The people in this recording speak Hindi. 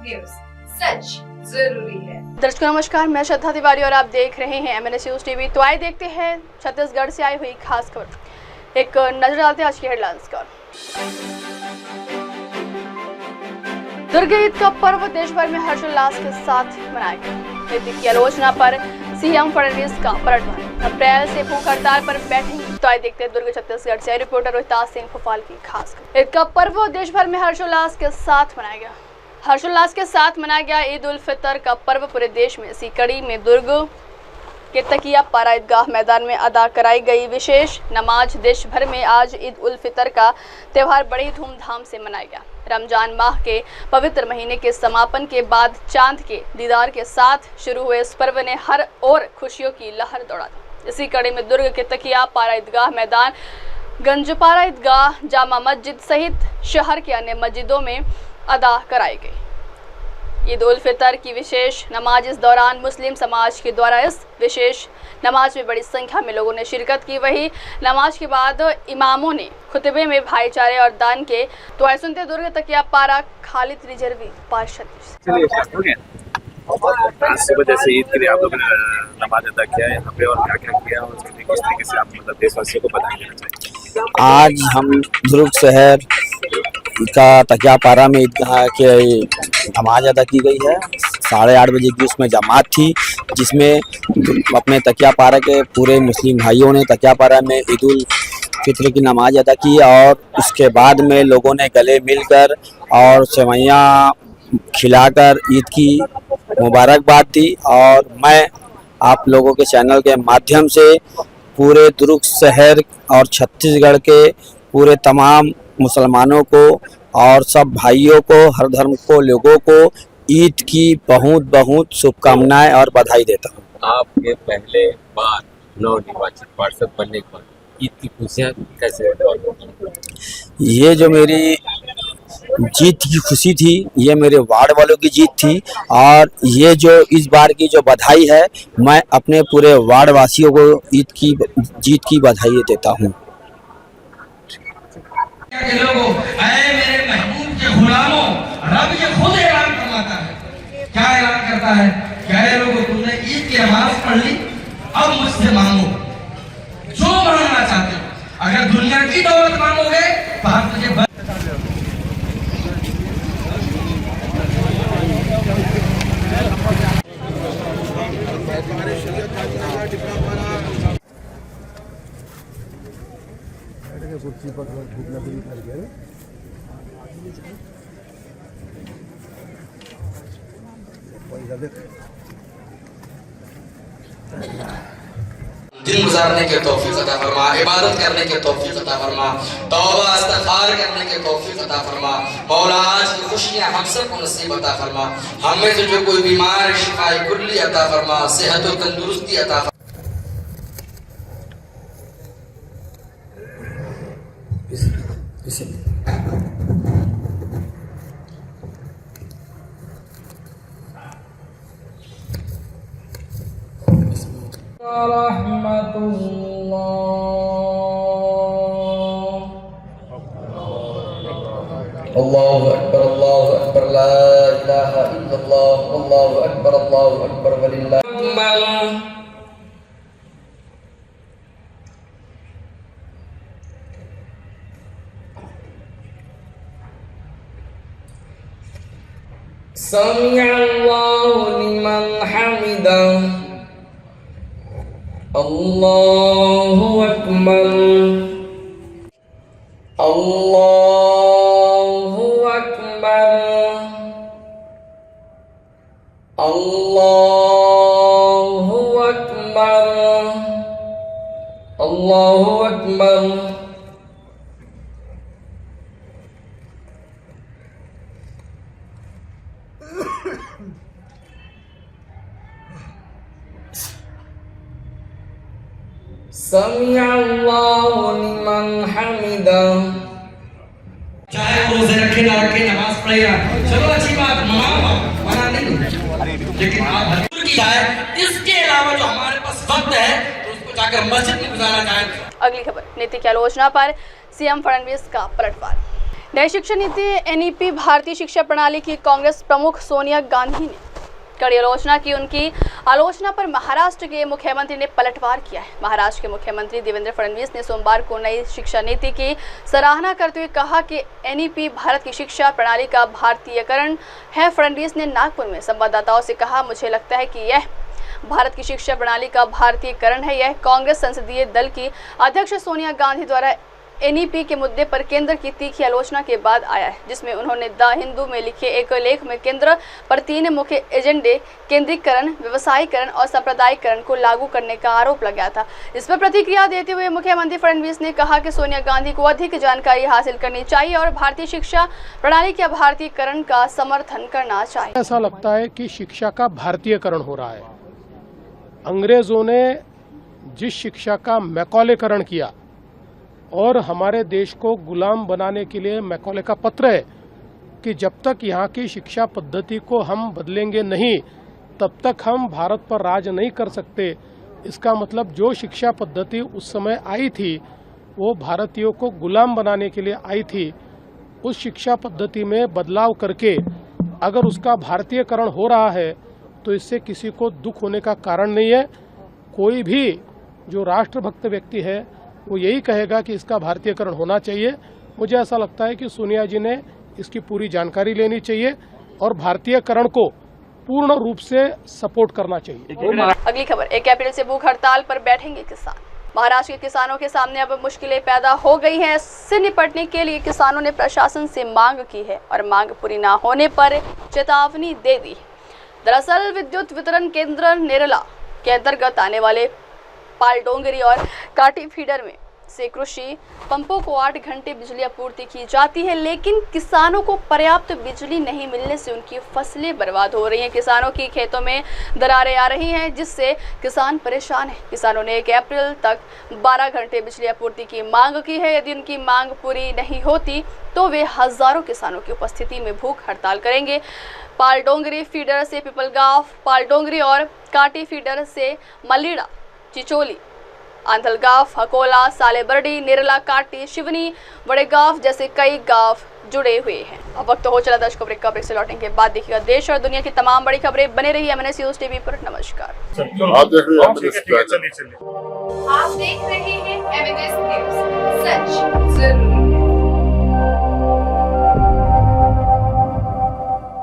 न्यूज, सच जरूरी है। दर्शकों नमस्कार, मैं श्रद्धा तिवारी और आप देख रहे हैं MNS न्यूज टीवी। तो आइए देखते हैं छत्तीसगढ़ से आई हुई खास खबर। एक नजर डालते हैं आज की हेडलाइंस का। दुर्ग ईद का पर्व देश भर में हर्षोल्लास के साथ मनाया गया। नीति की आलोचना पर सीएम फडणवीस का पलटवार। अप्रैल से भूख हड़ताल पर बैठेंगे। तो आइए देखते हैं दुर्ग छत्तीसगढ़ से रिपोर्टर रोहिताज सिंह फुफाल की खास खबर। ईद का पर्व देश भर में हर्षोल्लास के साथ मनाया गया। हर्षोल्लास के साथ मनाया गया ईद उल फितर का पर्व पूरे देश में। इसी कड़ी में दुर्ग के तकिया पारा ईदगाह मैदान में अदा कराई गई विशेष नमाज। देश भर में आज ईद उल फितर का त्यौहार बड़ी धूमधाम से मनाया गया। रमजान माह के पवित्र महीने के समापन के बाद चांद के दीदार के साथ शुरू हुए इस पर्व ने हर ओर खुशियों की लहर दौड़ा दी। इसी कड़ी में दुर्ग के तकिया पारा ईदगाह मैदान, गंजपारा ईदगाह, जामा मस्जिद सहित शहर के अन्य मस्जिदों में अदा कराई गई ईद उल फितर की विशेष नमाज। इस दौरान मुस्लिम समाज के द्वारा इस विशेष नमाज में बड़ी संख्या में लोगों ने शिरकत की। वही नमाज के बाद इमामों ने खुतबे में भाईचारे और दान के। तो आइए सुनते दुर्ग तकिया पारा खालिद रिजर्वी पार्षद। सुबह जैसे ईद के लिए आप लोगों ने नमाज अदा किया है यहाँ पे, और क्या क्या किया और किस तरीके से आप मतलब देशवासियों को बता देना चाहिए। आज हम दुर्ग शहर का तकिया पारा में ईदगाह के नमाज अदा की गई है। 8:30 बजे की उसमें जमात थी, जिसमें अपने तकिया पारा के पूरे मुस्लिम भाइयों ने तकिया पारा में ईद उल फितर की नमाज अदा की। और उसके बाद में लोगों ने गले मिलकर और सेवैयाँ खिलाकर ईद की मुबारकबाद दी। और मैं आप लोगों के चैनल के माध्यम से पूरे दुर्ग शहर और छत्तीसगढ़ के पूरे तमाम मुसलमानों को और सब भाइयों को, हर धर्म को, लोगों को ईद की बहुत बहुत शुभकामनाएं और बधाई देता हूँ। आपके पहले बार नवनिर्वाचित पार्षद बनने पर ईद की खुशियाँ कैसे? ये जो मेरी जीत की खुशी थी, ये मेरे वार्ड वालों की जीत थी। और ये जो इस बार की जो बधाई है, मैं अपने पूरे वार्ड वासियों को ईद की जीत की बधाई देता हूँ। लोगों, ऐ मेरे महबूब के गुलामों, रब ये खुद ऐलान करवाता है। क्या ऐलान करता है? क्या लोगों, तुमने ईद की नमाज पढ़ ली, अब मुझसे मांगो जो मांगना चाहते हो। अगर दुनिया की दौलत मांगोगे तो हम तुझे दिन गुजारने के तौफीक अता फरमा, इबादत करने के तौफीक अता फरमा, तौबा इस्तिग़फ़ार करने के तौफीक अता फरमा। मौला आज की खुशियां हम सबको नसीब अता फरमा। हमें तो जो कोई बीमार शिफाए कुल्ली अता फरमा, सेहत और तंदुरुस्ती अता फरमा। अल्लाहु अकबर ला इलाहा इल्लल्लाह, अल्लाहु अकबर वलिल्लाह। समिअल्लाहु लिमन हमिदह, अल्लाहु अकबर, अल्लाहु अकबर, अल्लाहु अकबर, अल्लाहु अकबर। समिअल्लाहु लिमन हमिदह। चाहे वो रोजे रखे ना रखे, नमाज पढ़ेगा, चलो अच्छी बात, मना नहीं, लेकिन आप हजूर की जाए। इसके अलावा जो हमारे पास वक्त है तो उसको जाकर मस्जिद में गुजारा जाए। अगली खबर, नीति की आलोचना पर सीएम फडणवीस का पलटवार। नई शिक्षा नीति एनईपी भारतीय शिक्षा प्रणाली की कांग्रेस प्रमुख सोनिया गांधी ने कड़ी आलोचना की। उनकी आलोचना पर महाराष्ट्र के मुख्यमंत्री ने पलटवार किया है। महाराष्ट्र के मुख्यमंत्री देवेंद्र फडणवीस ने सोमवार को नई शिक्षा नीति की सराहना करते हुए कहा कि एनईपी भारत की शिक्षा प्रणाली का भारतीयकरण है। फडणवीस ने नागपुर में संवाददाताओं से कहा, मुझे लगता है कि यह भारत की शिक्षा प्रणाली का भारतीयकरण है। यह कांग्रेस संसदीय दल की अध्यक्ष सोनिया गांधी द्वारा एनईपी के मुद्दे पर केंद्र की तीखी आलोचना के बाद आया है, जिसमें उन्होंने द हिंदू में लिखे एक लेख में केंद्र पर 3 मुख्य एजेंडे केंद्रीकरण, व्यवसायीकरण और सांप्रदायिकरण को लागू करने का आरोप लगाया था। इस पर प्रतिक्रिया देते हुए मुख्यमंत्री फडणवीस ने कहा कि सोनिया गांधी को अधिक जानकारी हासिल करनी चाहिए और भारतीय शिक्षा प्रणाली के भारतीयकरण का समर्थन करना चाहिए। ऐसा लगता है कि शिक्षा का भारतीयकरण हो रहा है। अंग्रेजों ने जिस शिक्षा का मैकॉलेकरण किया और हमारे देश को गुलाम बनाने के लिए मैकॉले का पत्र है कि जब तक यहाँ की शिक्षा पद्धति को हम बदलेंगे नहीं, तब तक हम भारत पर राज नहीं कर सकते। इसका मतलब जो शिक्षा पद्धति उस समय आई थी वो भारतीयों को गुलाम बनाने के लिए आई थी। उस शिक्षा पद्धति में बदलाव करके अगर उसका भारतीयकरण हो रहा है तो इससे किसी को दुख होने का कारण नहीं है। कोई भी जो राष्ट्रभक्त व्यक्ति है वो यही कहेगा कि इसका भारतीयकरण होना चाहिए। मुझे ऐसा लगता है कि सोनिया जी ने इसकी पूरी जानकारी लेनी चाहिए और भारतीयकरण को पूर्ण रूप से सपोर्ट करना चाहिए। अगली खबर, 1 अप्रैल से भूख हड़ताल पर बैठेंगे किसान। महाराष्ट्र के किसानों के सामने अब मुश्किलें पैदा हो गई हैं। इससे निपटने के लिए किसानों ने प्रशासन से मांग की है और मांग पूरी न होने पर चेतावनी दे दी। दरअसल विद्युत वितरण केंद्र नेरला के अंतर्गत आने वाले पालडोंगरी और काटी फीडर में से कृषि पंपों को 8 घंटे बिजली आपूर्ति की जाती है, लेकिन किसानों को पर्याप्त बिजली नहीं मिलने से उनकी फसलें बर्बाद हो रही हैं। किसानों की खेतों में दरारें आ रही हैं, जिससे किसान परेशान हैं। किसानों ने 1 अप्रैल तक 12 घंटे बिजली आपूर्ति की मांग की है। यदि उनकी मांग पूरी नहीं होती तो वे हजारों किसानों की उपस्थिति में भूख हड़ताल करेंगे। पालडोंगरी फीडर से पिपलगांव, पालडोंगरी और काटी फीडर से मलिड़ा, चिचोली, आंधलगांव, हकोला, सालेबरडी, निरला, काटी, शिवनी, बड़ेगांव जैसे कई गांव जुड़े हुए हैं। अब वक्त हो चला दर्शकों ब्रेक से लौटने के बाद देखिएगा देश और दुनिया की तमाम बड़ी खबरें। बने रहिए MNS न्यूज़ टीवी पर। नमस्कार। आप देख रहे हैं MNS न्यूज़, सच जरूर।